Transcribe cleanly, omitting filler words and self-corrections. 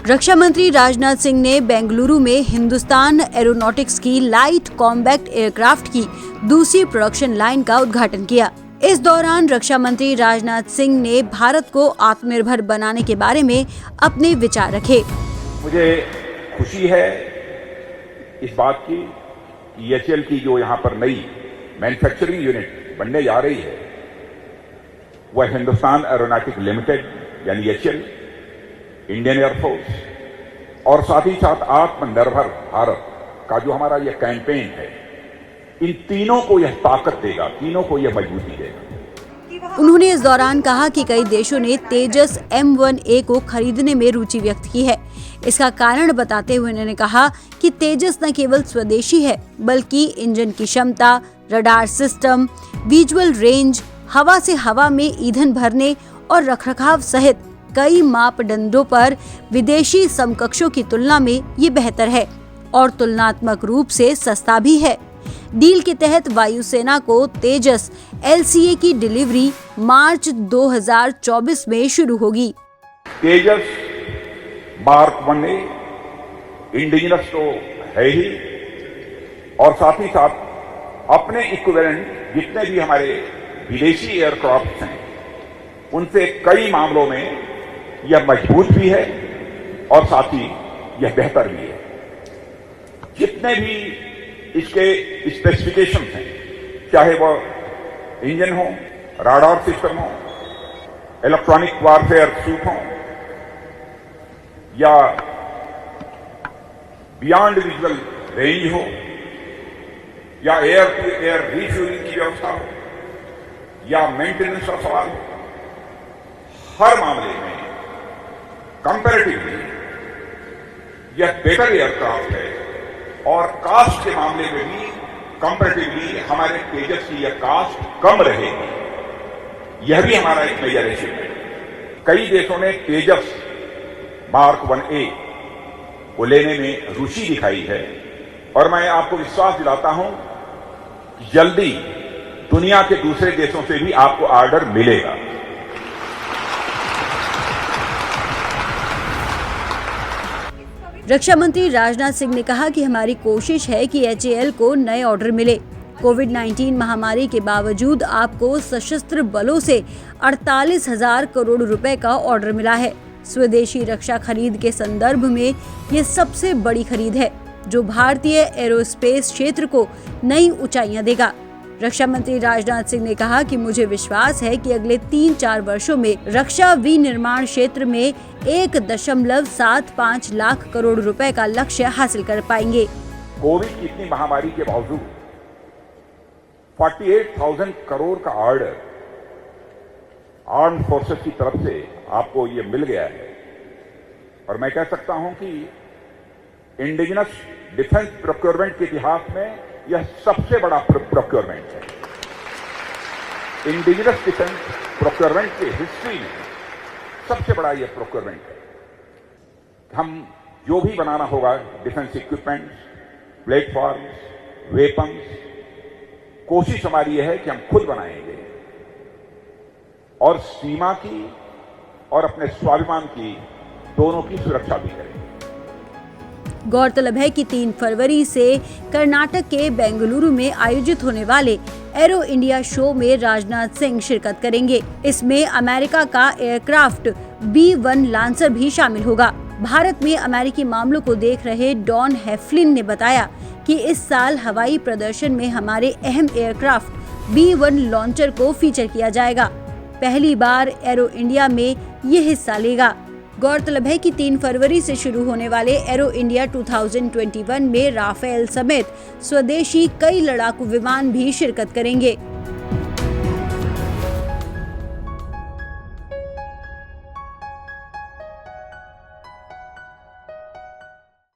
रक्षा मंत्री राजनाथ सिंह ने बेंगलुरु में हिंदुस्तान एरोनॉटिक्स की लाइट कॉम्बैट एयरक्राफ्ट की दूसरी प्रोडक्शन लाइन का उद्घाटन किया। इस दौरान रक्षा मंत्री राजनाथ सिंह ने भारत को आत्मनिर्भर बनाने के बारे में अपने विचार रखे। मुझे खुशी है इस बात की कि एचएएल की जो यहाँ पर नई मैन्युफैक्चरिंग यूनिट बनने जा रही है वह हिंदुस्तान एरोनॉटिक्स लिमिटेड यानी एचएएल, इंडियन एयरफोर्स और साथ ही साथ आत्मनिर्भर भारत का जो हमारा यह कैंपेन है, इन तीनों को यह ताकत देगा, तीनों को यह मजबूती देगा। उन्होंने इस दौरान कहा कि कई देशों ने तेजस M1A को खरीदने में रुचि व्यक्त की है। इसका कारण बताते हुए उन्होंने कहा कि तेजस न केवल स्वदेशी है बल्कि इंजन की क्षमता, रडार सिस्टम, विजुअल रेंज, हवा से हवा में ईंधन भरने और रखरखाव सहित कई मापदंडों पर विदेशी समकक्षों की तुलना में ये बेहतर है और तुलनात्मक रूप से सस्ता भी है। डील के तहत वायुसेना को तेजस LCA की डिलीवरी मार्च 2024 में शुरू होगी। तेजस मार्क 1A इंडिजिनस तो है ही और साथ ही साथ अपने इक्विवेलेंट जितने भी हमारे विदेशी एयरक्राफ्ट हैं उनसे कई मामलों में यह मजबूत भी है और साथ ही यह बेहतर भी है। जितने भी इसके स्पेसिफिकेशंस हैं, चाहे वह इंजन हो, राडार सिस्टम हो, इलेक्ट्रॉनिक वारफेयर सूट हो या बियॉन्ड विजुअल रेंज हो या एयर टू एयर रिफ्यूलिंग की व्यवस्था हो या मेंटेनेंस का सवाल हो, हर मामले में कंपैरेटिवली यह बेटर एयरक्राफ्ट है और कास्ट के मामले में भी कंपैरेटिवली हमारे तेजस की यह कास्ट कम रहेगी। यह भी हमारा एक मेजर अचीवमेंट है। कई देशों ने तेजस मार्क 1A को लेने में रुचि दिखाई है और मैं आपको विश्वास दिलाता हूं कि जल्दी दुनिया के दूसरे देशों से भी आपको ऑर्डर मिलेगा। रक्षा मंत्री राजनाथ सिंह ने कहा कि हमारी कोशिश है कि HAL को नए ऑर्डर मिले। कोविड-19 महामारी के बावजूद आपको सशस्त्र बलों से 48,000 करोड़ रुपए का ऑर्डर मिला है। स्वदेशी रक्षा खरीद के संदर्भ में ये सबसे बड़ी खरीद है जो भारतीय एरोस्पेस क्षेत्र को नई ऊंचाइयां देगा। रक्षा मंत्री राजनाथ सिंह ने कहा कि मुझे विश्वास है कि अगले 3-4 वर्षों में रक्षा विनिर्माण क्षेत्र में 1.75 लाख करोड़ रुपए का लक्ष्य हासिल कर पाएंगे। कोविड की इतनी महामारी के बावजूद 48,000 करोड़ का ऑर्डर आर्म फोर्सेस की तरफ से आपको ये मिल गया है और मैं कह सकता हूं कि इंडिजिनस डिफेंस प्रोक्योरमेंट के इतिहास में यह सबसे बड़ा प्रोक्योरमेंट है। इंडिजिनस डिफेंस प्रोक्योरमेंट की हिस्ट्री में सबसे बड़ा यह प्रोक्योरमेंट है। हम जो भी बनाना होगा डिफेंस इक्विपमेंट, प्लेटफॉर्म्स, वेपन्स, कोशिश हमारी यह है कि हम खुद बनाएंगे और सीमा की और अपने स्वाभिमान की दोनों की सुरक्षा भी करेंगे। गौरतलब है कि 3 फरवरी से कर्नाटक के बेंगलुरु में आयोजित होने वाले एरो इंडिया शो में राजनाथ सिंह शिरकत करेंगे। इसमें अमेरिका का एयरक्राफ्ट B-1 लांसर भी शामिल होगा। भारत में अमेरिकी मामलों को देख रहे डॉन हेफलिन ने बताया कि इस साल हवाई प्रदर्शन में हमारे अहम एयरक्राफ्ट B-1 लॉन्चर को फीचर किया जाएगा। पहली बार एरो इंडिया में ये हिस्सा लेगा। गौरतलब है कि 3 फरवरी से शुरू होने वाले एरो इंडिया 2021 में राफेल समेत स्वदेशी कई लड़ाकू विमान भी शिरकत करेंगे।